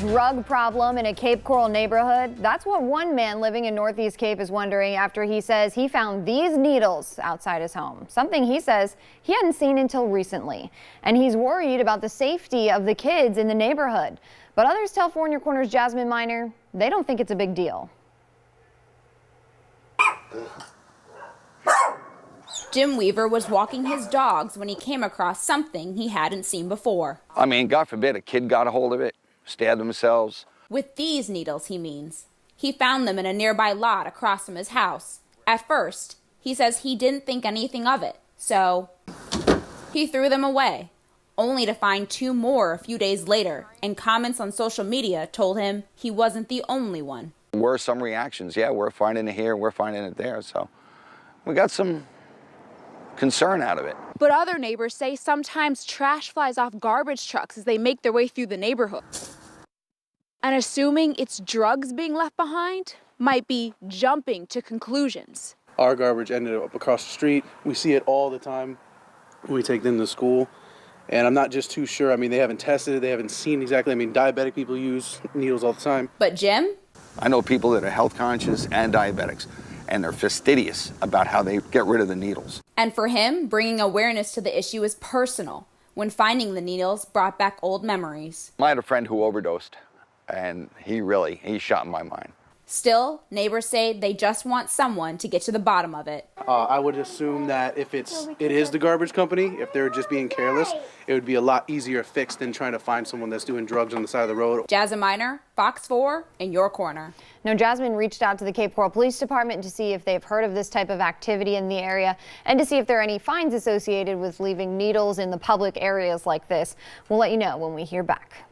drug problem in a Cape Coral neighborhood? That's what one man living in Northeast Cape is wondering after he says he found these needles outside his home, something he says he hadn't seen until recently. And he's worried about the safety of the kids in the neighborhood. But others tell 4 News Corner's Jasmine Miner they don't think it's a big deal. Jim Weaver was walking his dogs when he came across something he hadn't seen before. I mean, God forbid a kid got a hold of it, stabbed themselves. With these needles, he means. He found them in a nearby lot across from his house. At first, he says he didn't think anything of it, so he threw them away, only to find 2 more a few days later, and comments on social media told him he wasn't the only one. There were some reactions. Yeah, we're finding it here, we're finding it there, so we got some concern out of it. But other neighbors say sometimes trash flies off garbage trucks as they make their way through the neighborhood. And assuming it's drugs being left behind might be jumping to conclusions. Our garbage ended up across the street. We see it all the time when we take them to school. And I'm not just too sure. I mean, they haven't tested it. They haven't seen exactly. I mean, diabetic people use needles all the time. But Jim? I know people that are health conscious and diabetics, and they're fastidious about how they get rid of the needles. And for him, bringing awareness to the issue is personal. When finding the needles brought back old memories. I had a friend who overdosed, and he shot in my mind. Still, neighbors say they just want someone to get to the bottom of it. I would assume that if it is the garbage company, if they're just being careless, it would be a lot easier fix than trying to find someone that's doing drugs on the side of the road. Jasmine Miner, Fox 4, in your corner. Now, Jasmine reached out to the Cape Coral Police Department to see if they've heard of this type of activity in the area and to see if there are any fines associated with leaving needles in the public areas like this. We'll let you know when we hear back.